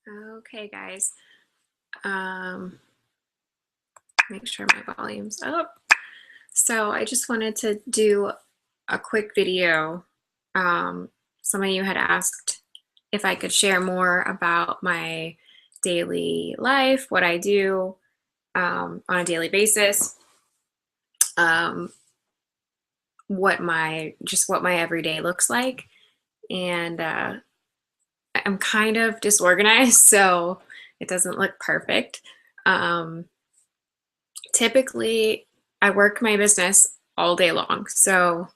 Okay, guys. Um, Make sure my volume's up. So I just wanted to do a quick video. Some of you had asked if I could share more about my daily life, what I do on a daily basis, um, what my everyday looks like, and I'm kind of disorganized, so it doesn't look perfect. Um, Typically, I work my business all day long. So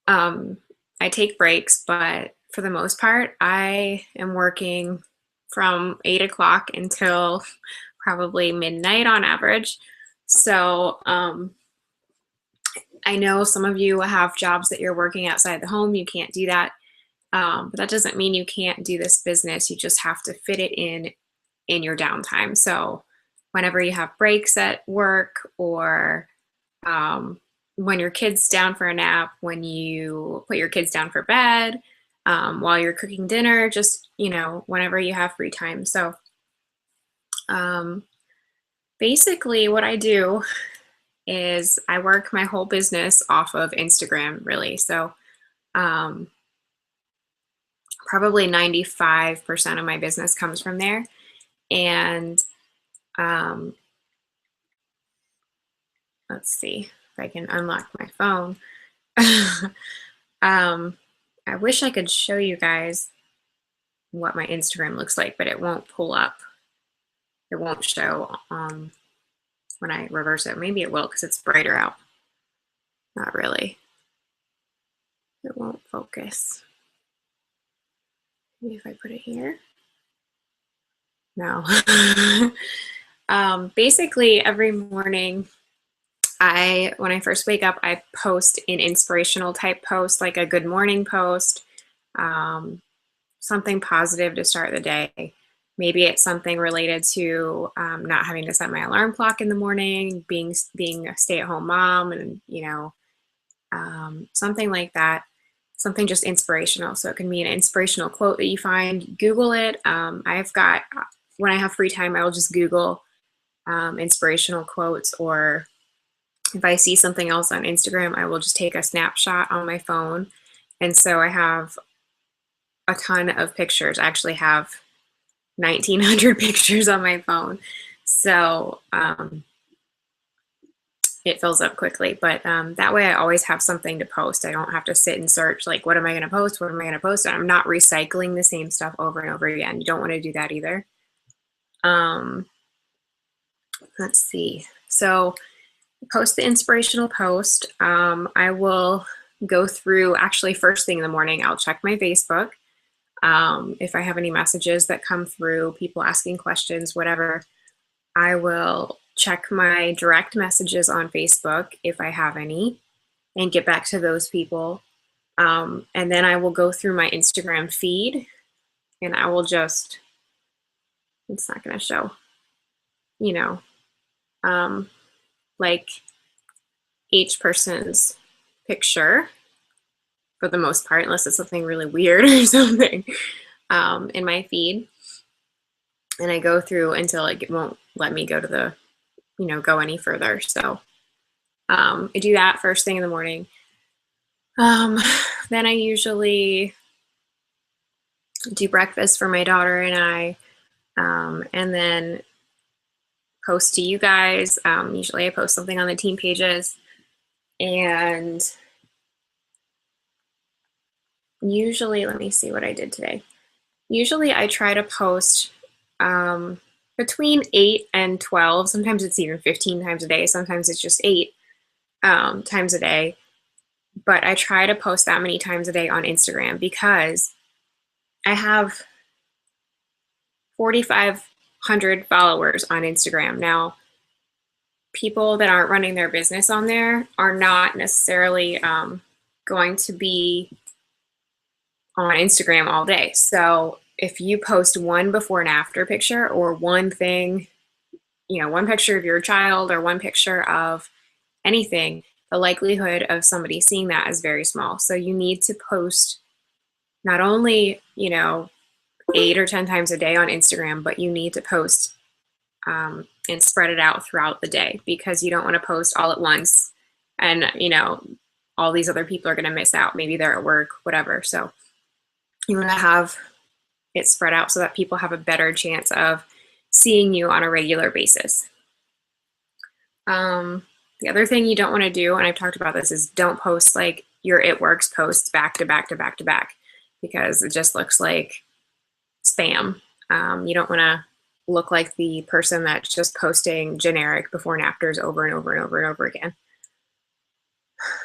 um, I take breaks, but for the most part, I am working from 8 o'clock until probably midnight on average. So I know some of you have jobs that you're working outside the home. You can't do that. But that doesn't mean you can't do this business. You just have to fit it in your downtime. So whenever you have breaks at work, or when your kid's down for a nap, when you put your kids down for bed, while you're cooking dinner, just, whenever you have free time. So um, basically what I do is I work my whole business off of Instagram, really. So um, probably 95% of my business comes from there. And um, let's see if I can unlock my phone. I wish I could show you guys what my Instagram looks like, but it won't pull up. It won't show when I reverse it. Maybe it will because it's brighter out. Not really. It won't focus. Maybe if I put it here. No. Basically, every morning, when I first wake up, I post an inspirational type post, like a good morning post, something positive to start the day. Maybe it's something related to not having to set my alarm clock in the morning, being a stay-at-home mom, and something like that. Something just inspirational. So it can be an inspirational quote that you find. Google it. When I have free time, I will just Google inspirational quotes, or if I see something else on Instagram, I will just take a snapshot on my phone. And so I have a ton of pictures. I actually have 1,900 pictures on my phone. So it fills up quickly, but that way I always have something to post. I don't have to sit and search, like, what am I going to post? What am I going to post? And I'm not recycling the same stuff over and over again. You don't want to do that either. Let's see. So post the inspirational post. I will go through, actually first thing in the morning, I'll check my Facebook. If I have any messages that come through, people asking questions, whatever, I will check my direct messages on Facebook if I have any and get back to those people. And then I will go through my Instagram feed, and I will just, it's not going to show, like each person's picture for the most part, unless it's something really weird or something in my feed. And I go through until it won't let me go to the, go any further. So I do that first thing in the morning. Then I usually do breakfast for my daughter and I, and then post to you guys. Usually I post something on the team pages, and usually, let me see what I did today. Usually I try to post between 8 and 12. Sometimes it's even 15 times a day. Sometimes it's just 8 times a day. But I try to post that many times a day on Instagram because I have 4,500 followers on Instagram. Now, people that aren't running their business on there are not necessarily going to be on Instagram all day. So if you post one before and after picture, or one thing, one picture of your child or one picture of anything, the likelihood of somebody seeing that is very small. So you need to post not only, 8 or 10 times a day on Instagram, but you need to post and spread it out throughout the day, because you don't want to post all at once and, all these other people are going to miss out. Maybe they're at work, whatever. So you want to have it spread out so that people have a better chance of seeing you on a regular basis. The other thing you don't want to do, and I've talked about this, is don't post like your It Works posts back to back to back to back, because it just looks like spam. You don't want to look like the person that's just posting generic before and afters over and over and over and over again.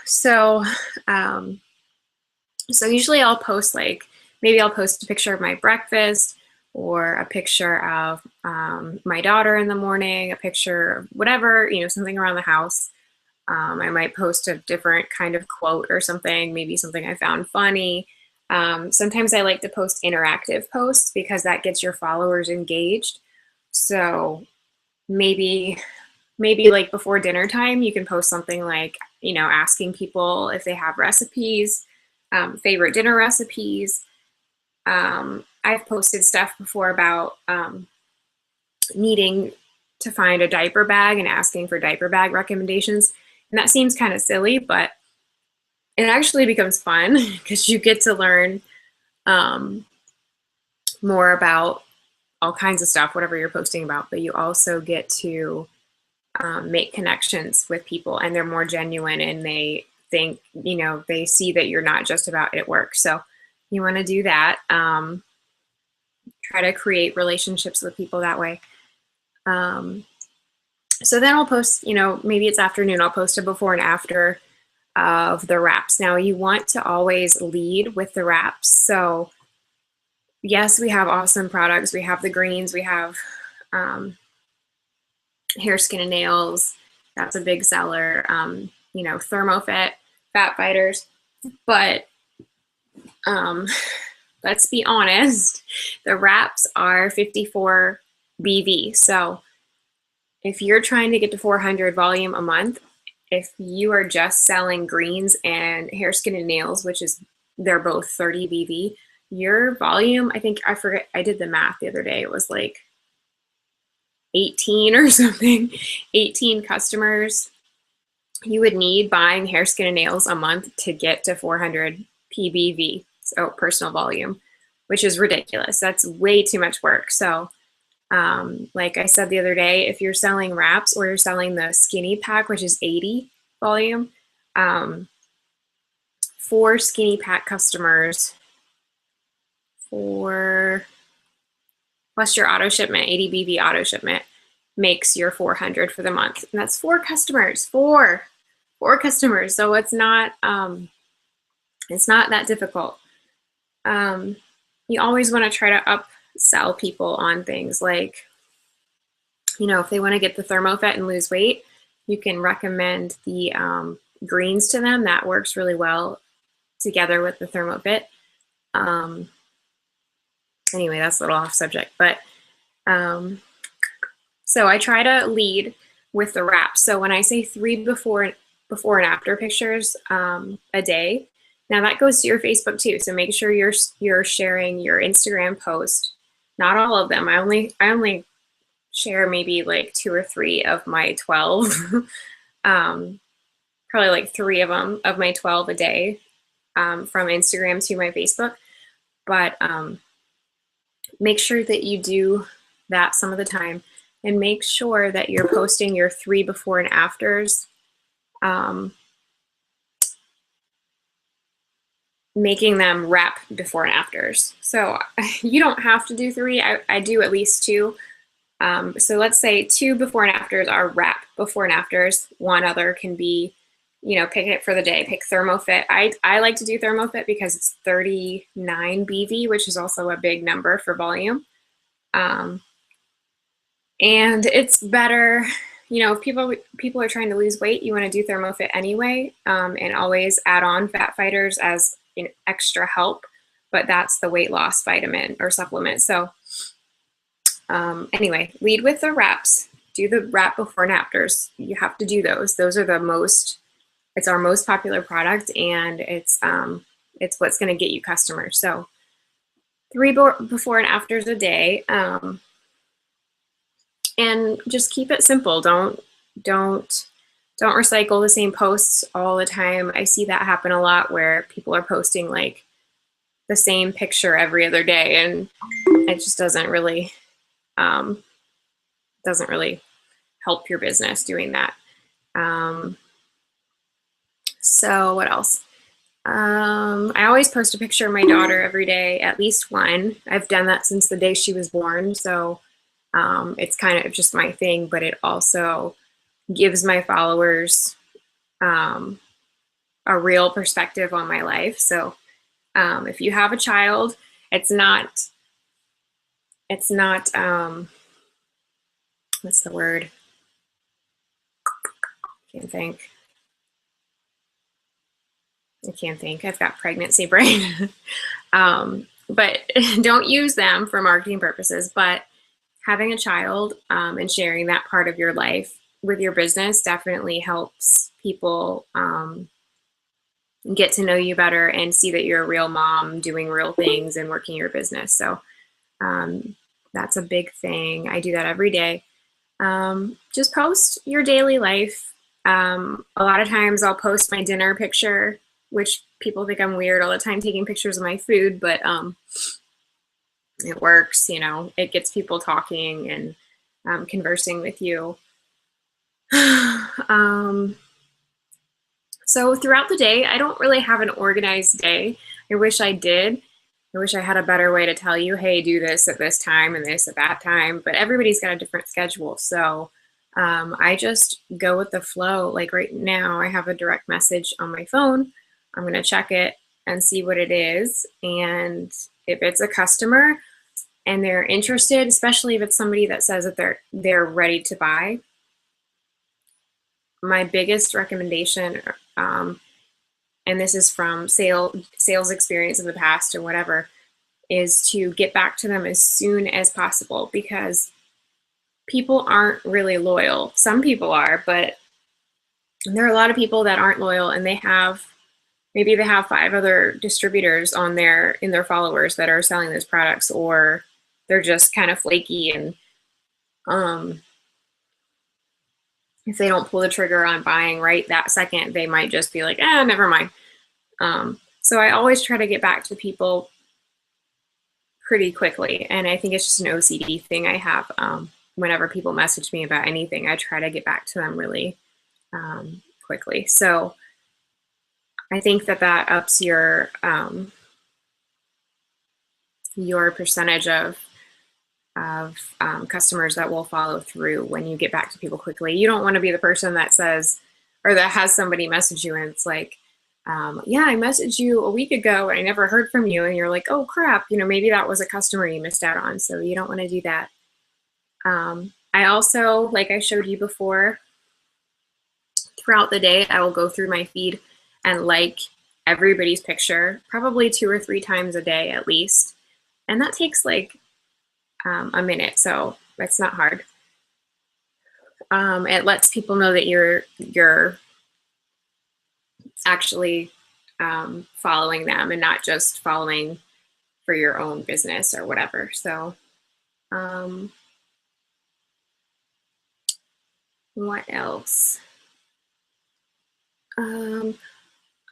So, so usually I'll post maybe I'll post a picture of my breakfast, or a picture of my daughter in the morning, a picture of whatever, something around the house. I might post a different kind of quote or something, maybe something I found funny. Sometimes I like to post interactive posts because that gets your followers engaged. So maybe like before dinner time, you can post something like, asking people if they have recipes, favorite dinner recipes. I've posted stuff before about needing to find a diaper bag and asking for diaper bag recommendations. And that seems kind of silly, but it actually becomes fun because you get to learn more about all kinds of stuff, whatever you're posting about, but you also get to make connections with people, and they're more genuine, and they think, they see that you're not just about It Works. So you want to do that. Try to create relationships with people that way. So then I'll post, maybe it's afternoon, I'll post a before and after of the wraps. Now you want to always lead with the wraps. So yes, we have awesome products. We have the greens, we have Hair, Skin, and Nails. That's a big seller. ThermoFit, Fat Fighters. But let's be honest, the wraps are 54 BV. So if you're trying to get to 400 volume a month, if you are just selling greens and Hair, Skin, and Nails, they're both 30 BV, your volume, I forget, I did the math the other day, it was like 18 or something, 18 customers you would need buying Hair, Skin, and Nails a month to get to 400 PBV, so personal volume, which is ridiculous. That's way too much work. So like I said the other day, if you're selling wraps or you're selling the skinny pack, which is 80 volume, 4 skinny pack customers plus your auto shipment, 80 BV auto shipment, makes your 400 for the month. And that's 4 customers, four customers. So it's not that difficult. You always want to try to upsell people on things like, if they want to get the ThermoFit and lose weight, you can recommend the greens to them. That works really well together with the ThermoFit. Anyway, that's a little off subject, but so I try to lead with the wraps. So when I say 3 before and after pictures a day, now that goes to your Facebook too. So make sure you're sharing your Instagram post. Not all of them. I only share maybe like 2 or 3 of my 12. Probably like 3 of them of my 12 a day from Instagram to my Facebook. But make sure that you do that some of the time, and make sure that you're posting your 3 before and afters, making them wrap before and afters. So you don't have to do 3. I do at least 2. So let's say 2 before and afters are wrap before and afters. One other can be, pick it for the day. Pick ThermoFit. I like to do ThermoFit because it's 39 BV, which is also a big number for volume. And it's better, if people are trying to lose weight, you want to do ThermoFit anyway, and always add on Fat Fighters as an extra help, but that's the weight loss vitamin or supplement. So anyway, lead with the wraps. Do the wrap before and afters. You have to do those. Those are it's our most popular product, and it's what's going to get you customers. So before and afters a day, and just keep it simple. Don't recycle the same posts all the time. I see that happen a lot where people are posting like the same picture every other day, and it just um, doesn't really help your business doing that. So what else? I always post a picture of my daughter every day, at least one. I've done that since the day she was born, so it's kind of just my thing, but it also gives my followers a real perspective on my life. So if you have a child, it's not what's the word? Can't think. I can't think. I've got pregnancy brain. But don't use them for marketing purposes. But having a child and sharing that part of your life with your business definitely helps people get to know you better and see that you're a real mom doing real things and working your business. So that's a big thing. I do that every day. Just post your daily life. A lot of times I'll post my dinner picture, which people think I'm weird all the time taking pictures of my food, but it works, you know, it gets people talking and conversing with you. So throughout the day, I don't really have an organized day. I wish I did. I wish I had a better way to tell you, hey, do this at this time and this at that time, but everybody's got a different schedule. So I just go with the flow. Like right now, I have a direct message on my phone. I'm going to check it and see what it is. And if it's a customer and they're interested, especially if it's somebody that says that they're ready to buy, my biggest recommendation, and this is from sales experience in the past or whatever, is to get back to them as soon as possible, because people aren't really loyal. Some people are, but there are a lot of people that aren't loyal, and maybe they have 5 other distributors in their followers that are selling those products, or they're just kind of flaky, and if they don't pull the trigger on buying right that second, they might just be like, never mind. So I always try to get back to people pretty quickly, and I think it's just an OCD thing I have. Whenever people message me about anything, I try to get back to them really quickly. So I think that ups your percentage of customers that will follow through when you get back to people quickly. You don't want to be the person that says, or that has somebody message you and it's like, yeah, I messaged you a week ago and I never heard from you, and you're like, oh crap, you know, maybe that was a customer you missed out on. So you don't want to do that. I also, like I showed you before, throughout the day, I will go through my feed and like everybody's picture, probably 2 or 3 times a day at least. And that takes like a minute, so it's not hard. It lets people know that you're actually following them and not just following for your own business or whatever. So what else?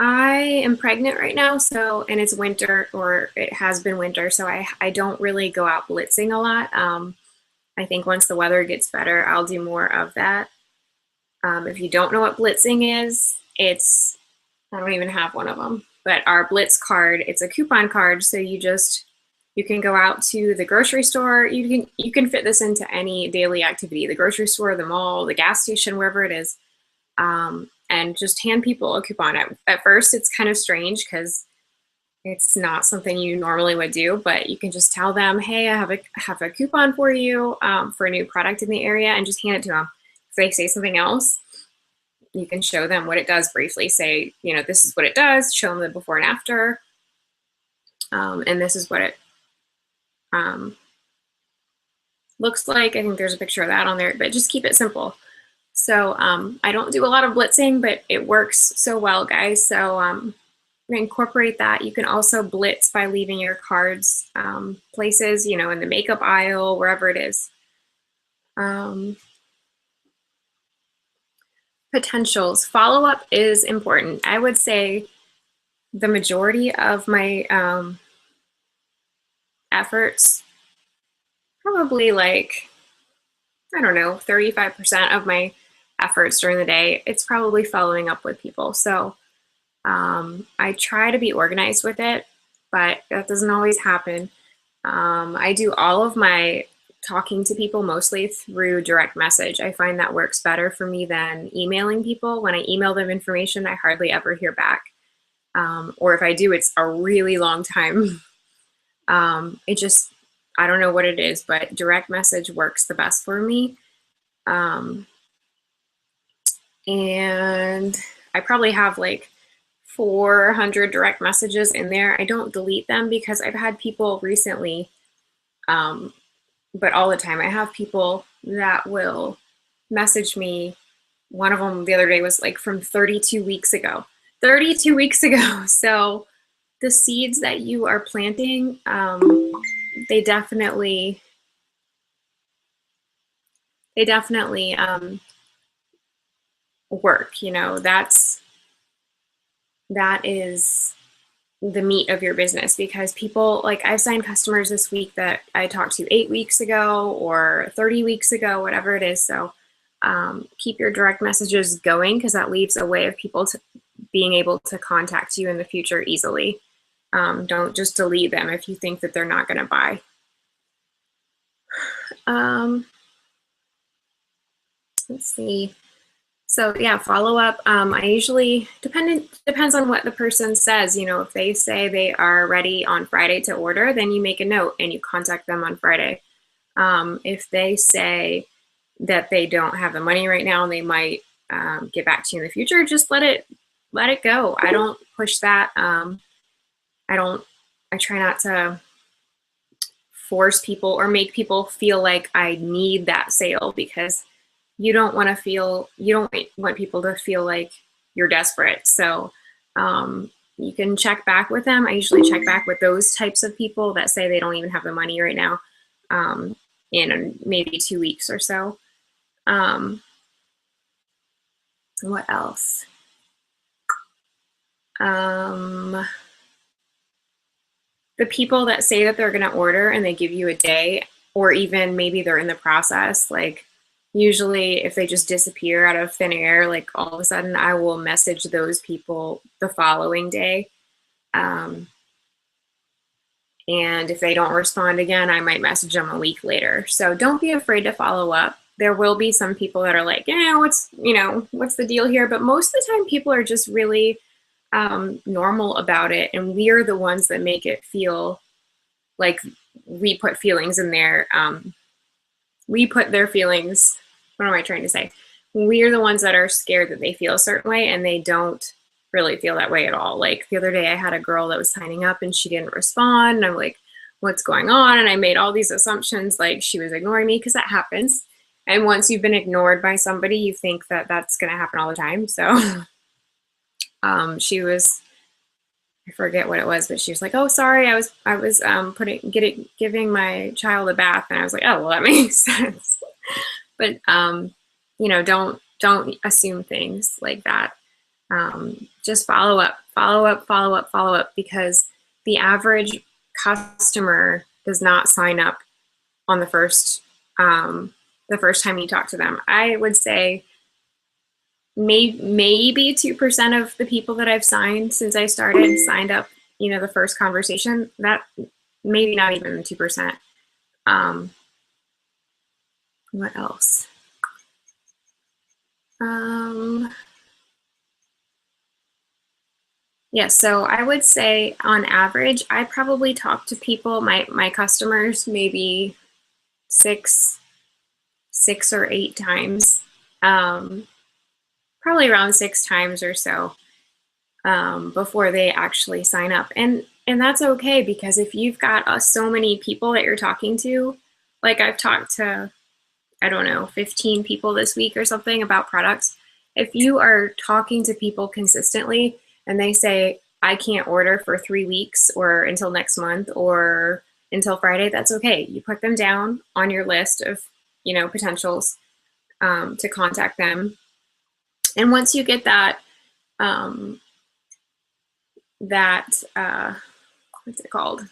I am pregnant right now, and it's winter, or it has been winter, so I don't really go out blitzing a lot. I think once the weather gets better, I'll do more of that. If you don't know what blitzing is, I don't even have one of them, but our Blitz card, it's a coupon card, so you can go out to the grocery store. You can fit this into any daily activity, the grocery store, the mall, the gas station, wherever it is, and just hand people a coupon. At first, it's kind of strange because it's not something you normally would do, but you can just tell them, hey, I have a coupon for you for a new product in the area, and just hand it to them. If they say something else, you can show them what it does briefly. Say, you know, this is what it does, show them the before and after, and this is what it looks like. I think there's a picture of that on there, but just keep it simple. So I don't do a lot of blitzing, but it works so well, guys. So incorporate that. You can also blitz by leaving your cards places, you know, in the makeup aisle, wherever it is. Potentials. Follow-up is important. I would say the majority of my efforts, probably like, I don't know, 35% of my efforts during the day, it's probably following up with people. So I try to be organized with it, but that doesn't always happen. I do all of my talking to people mostly through direct message. I find that works better for me than emailing people. When I email them information, I hardly ever hear back. Or if I do, it's a really long time. It just, I don't know what it is, but direct message works the best for me. And I probably have like 400 direct messages in there. I don't delete them because I've had people recently, but all the time, I have people that will message me. One of them the other day was like from 32 weeks ago. 32 weeks ago. So the seeds that you are planting, they definitely work. You know, that is the meat of your business, because people, like, I've signed customers this week that I talked to 8 weeks ago or 30 weeks ago, whatever it is. So keep your direct messages going, because that leaves a way of people being able to contact you in the future easily. Don't just delete them if you think that they're not going to buy. Let's see. So yeah, follow up. I usually, depends on what the person says. You know, if they say they are ready on Friday to order, then you make a note and you contact them on Friday. If they say that they don't have the money right now and they might get back to you in the future, just let it go. I don't push that. I try not to force people or make people feel like I need that sale, because you don't want people to feel like you're desperate. So you can check back with them. I usually check back with those types of people that say they don't even have the money right now, in maybe 2 weeks or so. What else? The people that say that they're going to order and they give you a day, or even maybe they're in the process, like, usually if they just disappear out of thin air, like all of a sudden, I will message those people the following day. And if they don't respond again, I might message them a week later. So don't be afraid to follow up. There will be some people that are like, yeah, what's the deal here? But most of the time, people are just really normal about it. And we are the ones that make it feel like we put feelings in there. We put their feelings, what am I trying to say? We're the ones that are scared that they feel a certain way, and they don't really feel that way at all. Like the other day, I had a girl that was signing up and she didn't respond. And I'm like, what's going on? And I made all these assumptions, like she was ignoring me, because that happens. And once you've been ignored by somebody, you think that that's going to happen all the time. So she was, I forget what it was, but she was like, oh, sorry, I was giving my child a bath. And I was like, oh, well, that makes sense. But don't assume things like that. Just follow up, because the average customer does not sign up on the first time you talk to them. I would say maybe 2% of the people that I've signed since I started signed up, the first conversation. That maybe not even 2%. What else? Yeah, so I would say on average, I probably talk to people, my customers, maybe six or 8 times, probably around 6 times or so, before they actually sign up. And that's okay, because if you've got so many people that you're talking to, like I've talked to, I don't know, 15 people this week or something about products. If you are talking to people consistently and they say, I can't order for 3 weeks or until next month or until Friday, that's okay. You put them down on your list of, potentials to contact them. And once you get that, what's it called? I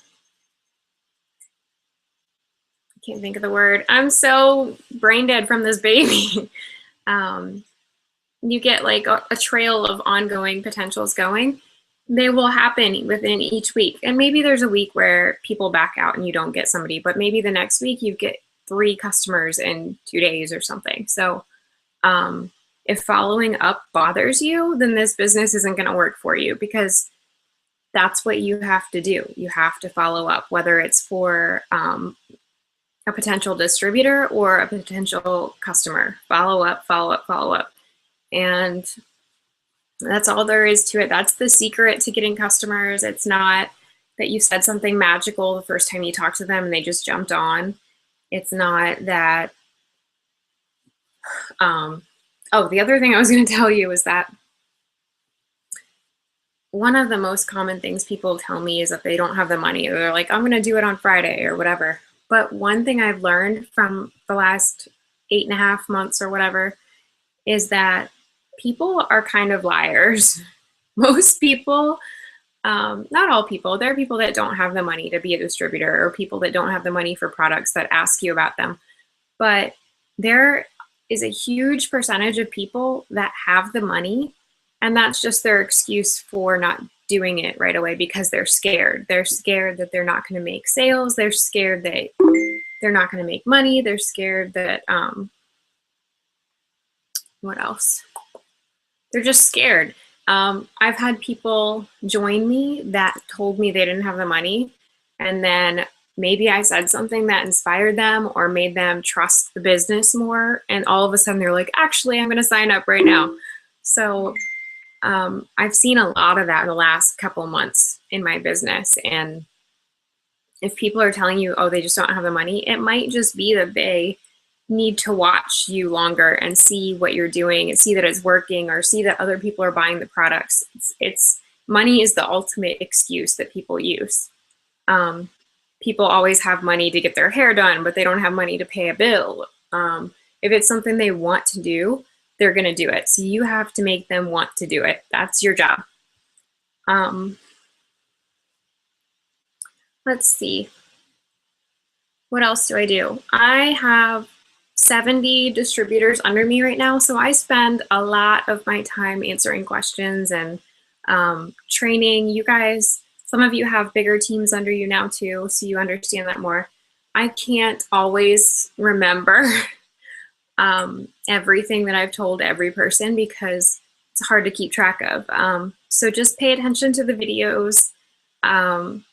can't think of the word. I'm so brain dead from this baby. You get like a trail of ongoing potentials going. They will happen within each week. And maybe there's a week where people back out and you don't get somebody, but maybe the next week you get 3 customers in 2 days or something. So if following up bothers you, then this business isn't going to work for you, because that's what you have to do. You have to follow up, whether it's for a potential distributor or a potential customer. Follow up, follow up, follow up. And that's all there is to it. That's the secret to getting customers. It's not that you said something magical the first time you talked to them and they just jumped on. It's not that, the other thing I was going to tell you is that one of the most common things people tell me is that they don't have the money. They're like, I'm going to do it on Friday or whatever. But one thing I've learned from the last 8.5 months or whatever is that people are kind of liars. Most people, not all people, there are people that don't have the money to be a distributor, or people that don't have the money for products that ask you about them. But there is a huge percentage of people that have the money, and that's just their excuse for not doing it right away, because they're scared. They're scared that they're not going to make sales. They're scared that they're not going to make money. They're scared that, what else? They're just scared. I've had people join me that told me they didn't have the money, and then maybe I said something that inspired them or made them trust the business more, and all of a sudden they're like, actually, I'm going to sign up right now. So I've seen a lot of that in the last couple of months in my business. And if people are telling you, oh, they just don't have the money, it might just be that they need to watch you longer and see what you're doing and see that it's working, or see that other people are buying the products. It's money is the ultimate excuse that people use. People always have money to get their hair done, but they don't have money to pay a bill. If it's something they want to do, they're going to do it. So you have to make them want to do it. That's your job. Let's see. What else do I do? I have 70 distributors under me right now. So I spend a lot of my time answering questions and training you guys. Some of you have bigger teams under you now too, so you understand that more. I can't always remember everything that I've told every person, because it's hard to keep track of. So just pay attention to the videos.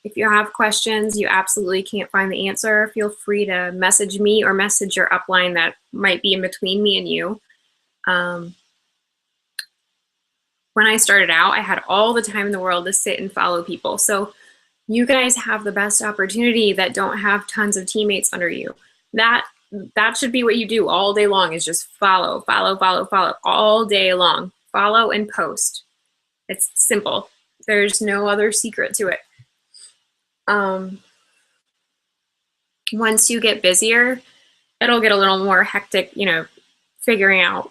If you have questions, you absolutely can't find the answer, feel free to message me or message your upline that might be in between me and you. When I started out, I had all the time in the world to sit and follow people. So you guys have the best opportunity that don't have tons of teammates under you. That should be what you do all day long, is just follow, follow, follow, follow all day long. Follow and post. It's simple. There's no other secret to it. Once you get busier, it'll get a little more hectic, figuring out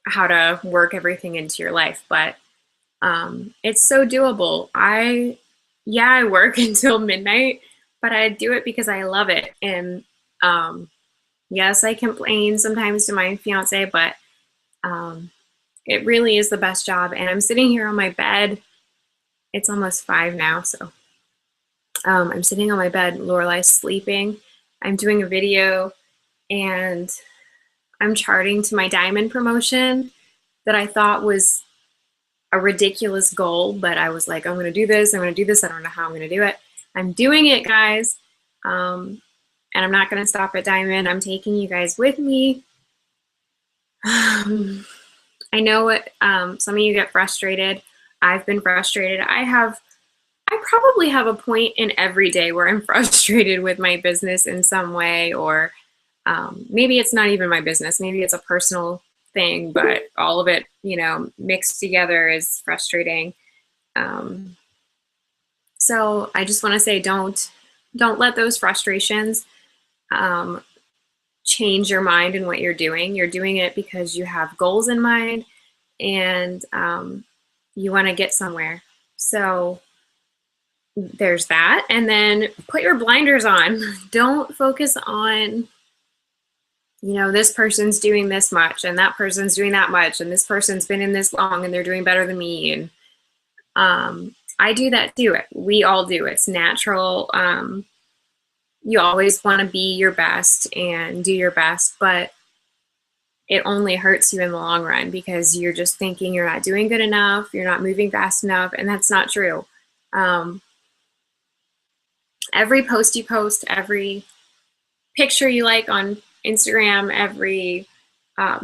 how to work everything into your life. But it's so doable. I work until midnight, but I do it because I love it. And yes, I complain sometimes to my fiance, but it really is the best job. And I'm sitting here on my bed. It's almost 5 now, so I'm sitting on my bed. Lorelai's sleeping. I'm doing a video, and I'm charting to my diamond promotion that I thought was a ridiculous goal, but I was like, I'm going to do this. I'm going to do this. I don't know how I'm going to do it. I'm doing it, guys. And I'm not going to stop at diamond. I'm taking you guys with me. I know some of you get frustrated. I've been frustrated. I probably have a point in every day where I'm frustrated with my business in some way, or maybe it's not even my business. Maybe it's a personal thing, but all of it, mixed together is frustrating. So I just want to say, don't let those frustrations change your mind and what you're doing. You're doing it because you have goals in mind, and you want to get somewhere. So there's that. And then put your blinders on. Don't focus on, this person's doing this much and that person's doing that much and this person's been in this long and they're doing better than me. And I do that too. We all do. It's natural. You always want to be your best and do your best, but it only hurts you in the long run because you're just thinking you're not doing good enough, you're not moving fast enough, and that's not true. Every post you post, every picture you like on Instagram, every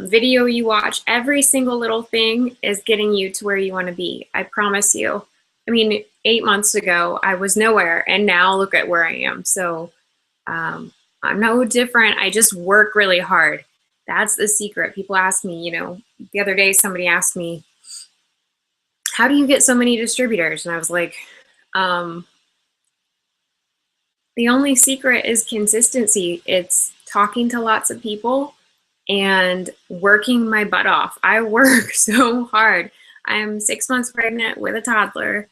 video you watch, every single little thing is getting you to where you want to be. I promise you. I mean, 8 months ago, I was nowhere, and now look at where I am. So I'm no different. I just work really hard. That's the secret. People ask me, the other day somebody asked me, how do you get so many distributors? And I was like, the only secret is consistency. It's talking to lots of people and working my butt off. I work so hard. I'm 6 months pregnant with a toddler,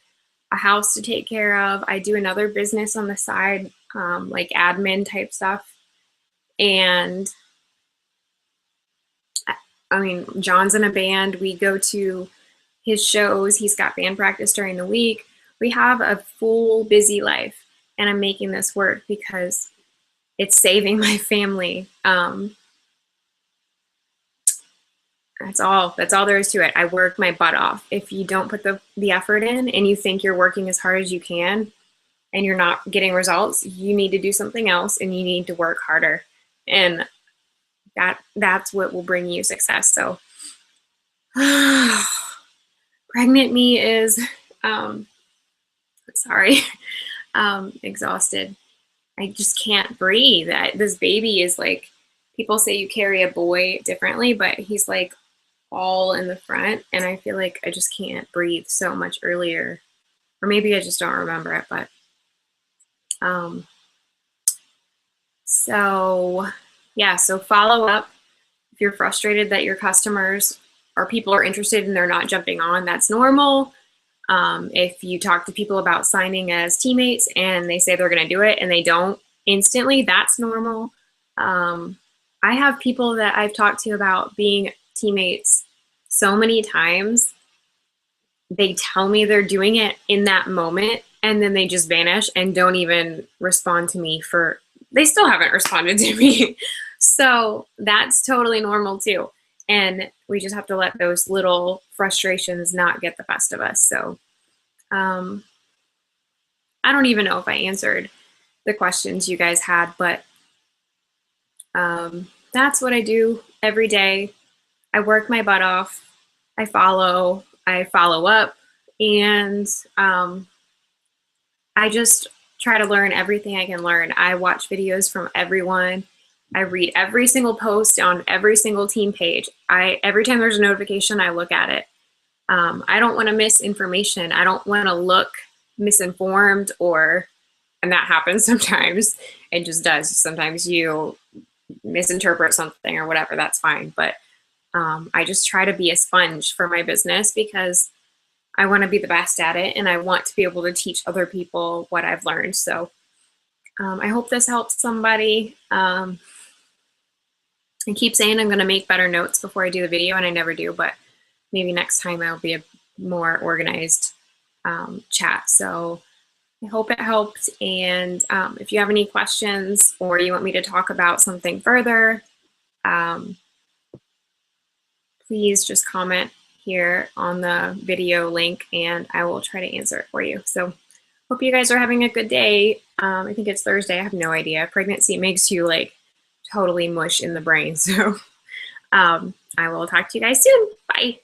a house to take care of. I do another business on the side, like admin type stuff. And I mean, John's in a band. We go to his shows. He's got band practice during the week. We have a full busy life, and I'm making this work because it's saving my family. That's all there is to it. I work my butt off. If you don't put the effort in and you think you're working as hard as you can and you're not getting results, you need to do something else and you need to work harder. And that's what will bring you success. So pregnant me is, exhausted. I just can't breathe. This baby is like, people say you carry a boy differently, but he's like all in the front, and I feel like I just can't breathe so much earlier. Or maybe I just don't remember it, but so follow up. If you're frustrated that your customers or people are interested and they're not jumping on, that's normal. If you talk to people about signing as teammates and they say they're going to do it and they don't instantly, that's normal. I have people that I've talked to about being teammates so many times. They tell me they're doing it in that moment and then they just vanish and don't even respond to me they still haven't responded to me. So that's totally normal too. And we just have to let those little frustrations not get the best of us. So I don't even know if I answered the questions you guys had, but that's what I do every day. I work my butt off. I follow up, and I just try to learn everything I can learn. I watch videos from everyone. I read every single post on every single team page. Every time there's a notification, I look at it. I don't want to miss information. I don't want to look misinformed, and that happens sometimes. It just does. Sometimes you misinterpret something or whatever, that's fine. But I just try to be a sponge for my business because I want to be the best at it and I want to be able to teach other people what I've learned. So I hope this helps somebody. I keep saying I'm going to make better notes before I do the video, and I never do, but maybe next time I'll be a more organized chat. So I hope it helped. And if you have any questions or you want me to talk about something further, please just comment here on the video link and I will try to answer it for you. So hope you guys are having a good day. I think it's Thursday. I have no idea. Pregnancy makes you like totally mush in the brain. So I will talk to you guys soon. Bye.